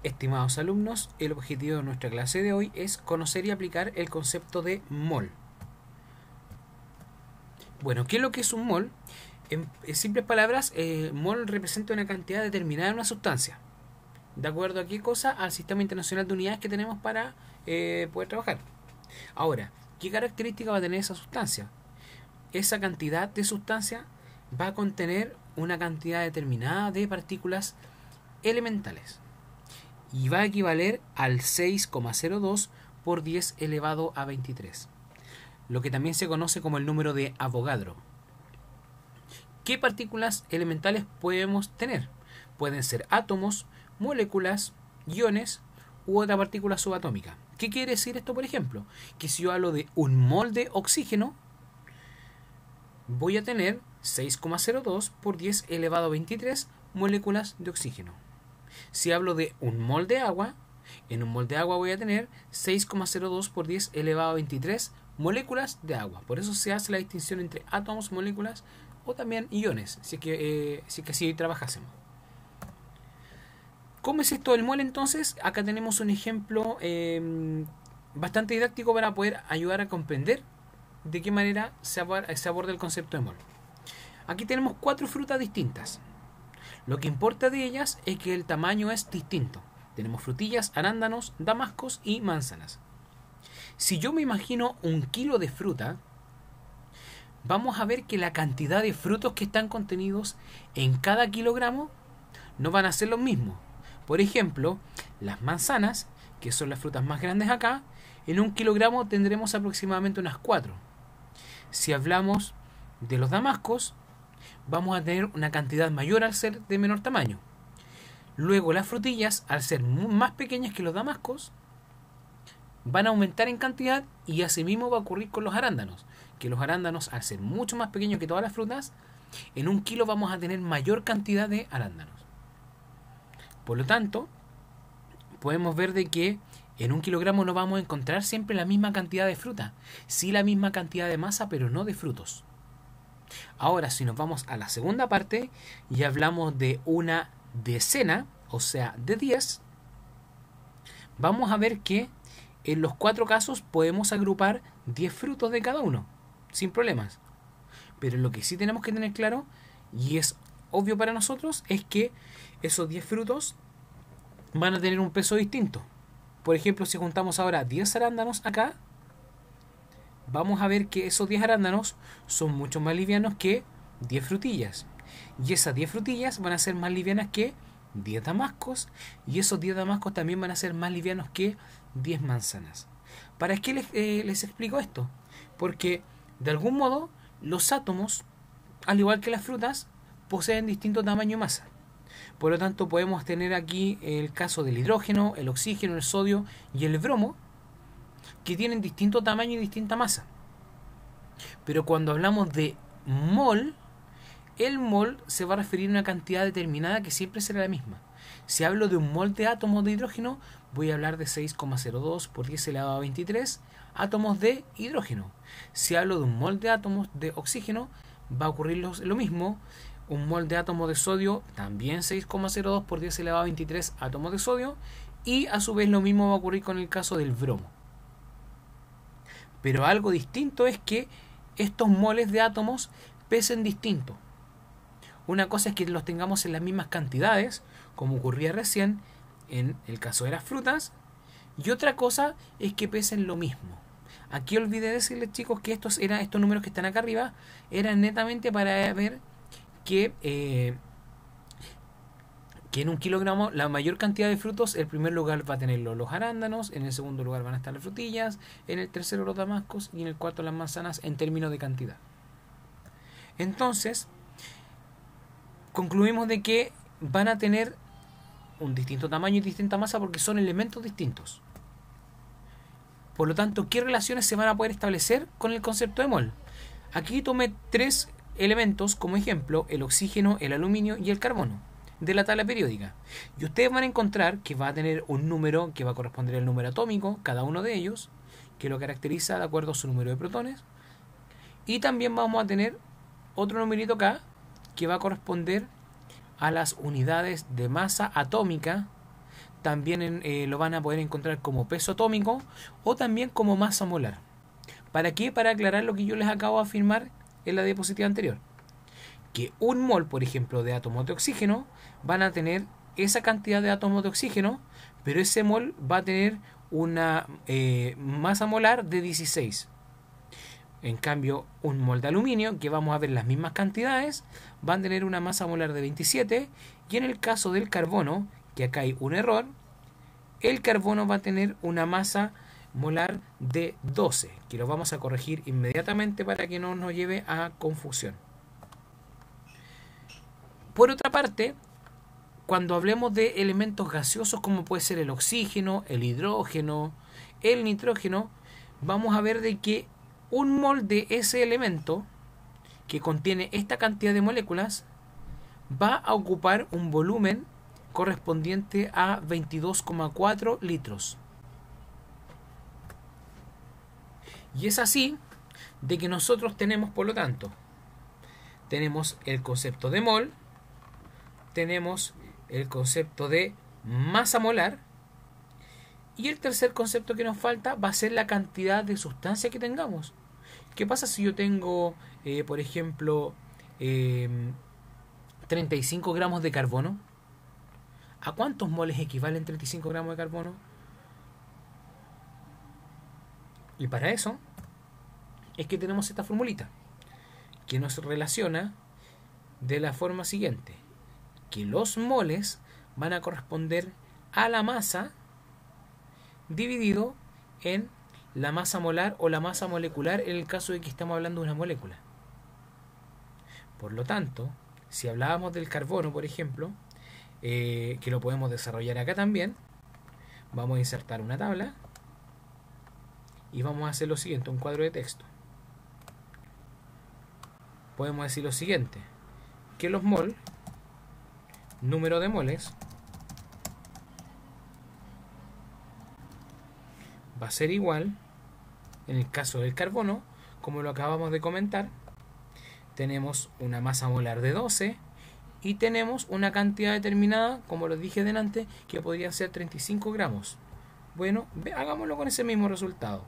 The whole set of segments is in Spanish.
Estimados alumnos, el objetivo de nuestra clase de hoy es conocer y aplicar el concepto de mol. Bueno, ¿qué es lo que es un mol? En simples palabras, mol representa una cantidad determinada de una sustancia. ¿De acuerdo a qué cosa? Al sistema internacional de unidades que tenemos para poder trabajar. Ahora, ¿qué característica va a tener esa sustancia? Esa cantidad de sustancia va a contener una cantidad determinada de partículas elementales y va a equivaler al 6,02 por 10 elevado a 23, lo que también se conoce como el número de Avogadro. ¿Qué partículas elementales podemos tener? Pueden ser átomos, moléculas, iones u otra partícula subatómica. ¿Qué quiere decir esto, por ejemplo? Que si yo hablo de un mol de oxígeno, voy a tener 6,02 por 10 elevado a 23 moléculas de oxígeno. Si hablo de un mol de agua, en un mol de agua voy a tener 6,02 por 10 elevado a 23 moléculas de agua. Por eso se hace la distinción entre átomos, moléculas o también iones, si es que así trabajásemos. ¿Cómo es esto del mol entonces? Acá tenemos un ejemplo bastante didáctico para poder ayudar a comprender de qué manera se aborda el concepto de mol. Aquí tenemos 4 frutas distintas. Lo que importa de ellas es que el tamaño es distinto. Tenemos frutillas, arándanos, damascos y manzanas. Si yo me imagino un kilo de fruta, vamos a ver que la cantidad de frutos que están contenidos en cada kilogramo no van a ser los mismos. Por ejemplo, las manzanas, que son las frutas más grandes acá, en un kilogramo tendremos aproximadamente unas 4. Si hablamos de los damascos, vamos a tener una cantidad mayor al ser de menor tamaño. Luego las frutillas, al ser más pequeñas que los damascos, van a aumentar en cantidad, y asimismo va a ocurrir con los arándanos, que los arándanos, al ser mucho más pequeños que todas las frutas, en un kilo vamos a tener mayor cantidad de arándanos. Por lo tanto, podemos ver de que en un kilogramo no vamos a encontrar siempre la misma cantidad de fruta, sí la misma cantidad de masa, pero no de frutos. Ahora, si nos vamos a la segunda parte y hablamos de una decena, o sea, de 10, vamos a ver que en los 4 casos podemos agrupar 10 frutos de cada uno, sin problemas. Pero lo que sí tenemos que tener claro, y es obvio para nosotros, es que esos 10 frutos van a tener un peso distinto. Por ejemplo, si juntamos ahora 10 arándanos acá, vamos a ver que esos 10 arándanos son mucho más livianos que 10 frutillas. Y esas 10 frutillas van a ser más livianas que 10 damascos. Y esos 10 damascos también van a ser más livianos que 10 manzanas. ¿Para qué les explico esto? Porque de algún modo los átomos, al igual que las frutas, poseen distinto tamaño y masa. Por lo tanto, podemos tener aquí el caso del hidrógeno, el oxígeno, el sodio y el bromo, que tienen distinto tamaño y distinta masa. Pero cuando hablamos de mol, el mol se va a referir a una cantidad determinada que siempre será la misma. Si hablo de un mol de átomos de hidrógeno, voy a hablar de 6,02 por 10 elevado a 23 átomos de hidrógeno. Si hablo de un mol de átomos de oxígeno, va a ocurrir lo mismo. Un mol de átomos de sodio, también 6,02 por 10 elevado a 23 átomos de sodio. Y a su vez lo mismo va a ocurrir con el caso del bromo. Pero algo distinto es que estos moles de átomos pesen distinto. Una cosa es que los tengamos en las mismas cantidades, como ocurría recién en el caso de las frutas, y otra cosa es que pesen lo mismo. Aquí olvidé decirles, chicos, que estos números que están acá arriba eran netamente para ver que en un kilogramo la mayor cantidad de frutos, en primer lugar va a tener los arándanos, en el segundo lugar van a estar las frutillas, en el tercero los damascos y en el cuarto las manzanas en términos de cantidad. Entonces, concluimos de que van a tener un distinto tamaño y distinta masa porque son elementos distintos. Por lo tanto, ¿qué relaciones se van a poder establecer con el concepto de mol? Aquí tomé 3 elementos como ejemplo: el oxígeno, el aluminio y el carbono de la tabla periódica. Y ustedes van a encontrar que va a tener un número que va a corresponder al número atómico, cada uno de ellos, que lo caracteriza de acuerdo a su número de protones. Y también vamos a tener otro numerito acá que va a corresponder a las unidades de masa atómica también lo van a poder encontrar como peso atómico o también como masa molar. ¿Para qué? Para aclarar lo que yo les acabo de afirmar en la diapositiva anterior. Que un mol, por ejemplo, de átomos de oxígeno van a tener esa cantidad de átomos de oxígeno, pero ese mol va a tener una masa molar de 16. En cambio, un mol de aluminio, que vamos a ver las mismas cantidades, van a tener una masa molar de 27. Y en el caso del carbono, que acá hay un error, el carbono va a tener una masa molar de 12, que lo vamos a corregir inmediatamente para que no nos lleve a confusión. Por otra parte, cuando hablemos de elementos gaseosos como puede ser el oxígeno, el hidrógeno, el nitrógeno, vamos a ver de que un mol de ese elemento que contiene esta cantidad de moléculas va a ocupar un volumen correspondiente a 22,4 litros. Y es así de que nosotros tenemos, por lo tanto, tenemos el concepto de mol, tenemos el concepto de masa molar, y el tercer concepto que nos falta va a ser la cantidad de sustancia que tengamos. ¿Qué pasa si yo tengo, por ejemplo, 35 gramos de carbono? ¿A cuántos moles equivalen 35 gramos de carbono? Y para eso es que tenemos esta formulita que nos relaciona de la forma siguiente, que los moles van a corresponder a la masa dividido en la masa molar o la masa molecular en el caso de que estamos hablando de una molécula. Por lo tanto, si hablábamos del carbono, por ejemplo, que lo podemos desarrollar acá también, vamos a insertar una tabla y vamos a hacer lo siguiente, un cuadro de texto. Podemos decir lo siguiente, que los mol, número de moles, va a ser igual, en el caso del carbono, como lo acabamos de comentar, tenemos una masa molar de 12 y tenemos una cantidad determinada, como lo dije delante, que podría ser 35 gramos. Bueno, hagámoslo con ese mismo resultado.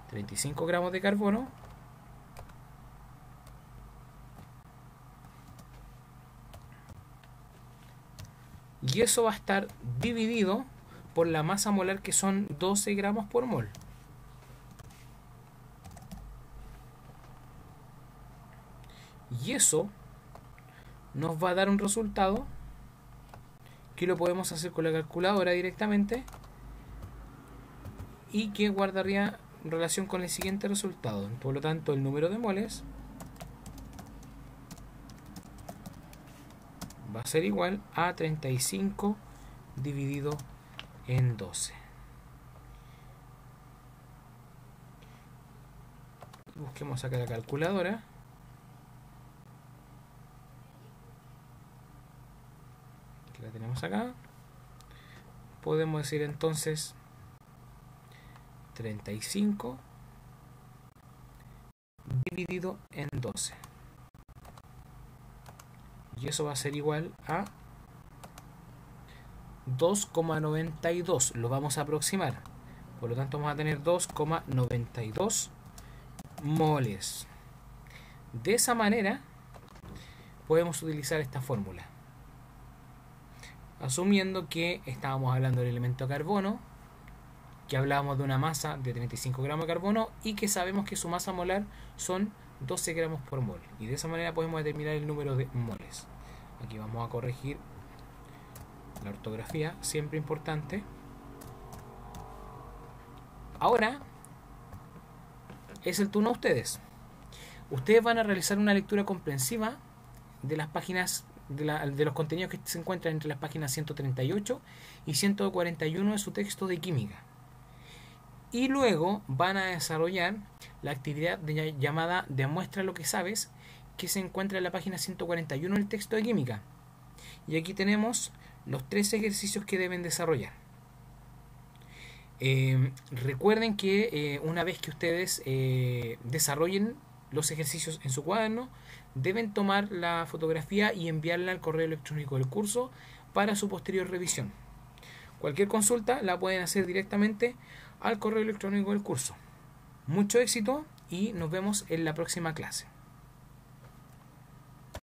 35 gramos de carbono y eso va a estar dividido por la masa molar, que son 12 gramos por mol. Y eso nos va a dar un resultado que lo podemos hacer con la calculadora directamente y que guardaría relación con el siguiente resultado. Por lo tanto, el número de moles va a ser igual a 35 dividido en 12. Busquemos acá la calculadora. Que la tenemos acá. Podemos decir entonces 35 dividido en 12. Y eso va a ser igual a 2,92. Lo vamos a aproximar. Por lo tanto vamos a tener 2,92 moles. De esa manera podemos utilizar esta fórmula. Asumiendo que estábamos hablando del elemento carbono, que hablábamos de una masa de 35 gramos de carbono y que sabemos que su masa molar son 12 gramos por mol. Y de esa manera podemos determinar el número de moles. Aquí vamos a corregir la ortografía, siempre importante. Ahora es el turno a ustedes. Ustedes van a realizar una lectura comprensiva de las páginas, de los contenidos que se encuentran entre las páginas 138 y 141 de su texto de química. Y luego van a desarrollar la actividad llamada Demuestra lo que sabes, que se encuentra en la página 141 del texto de química. Y aquí tenemos los 3 ejercicios que deben desarrollar. Recuerden que una vez que ustedes desarrollen los ejercicios en su cuaderno, deben tomar la fotografía y enviarla al correo electrónico del curso para su posterior revisión. Cualquier consulta la pueden hacer directamente al correo electrónico del curso. Mucho éxito y nos vemos en la próxima clase.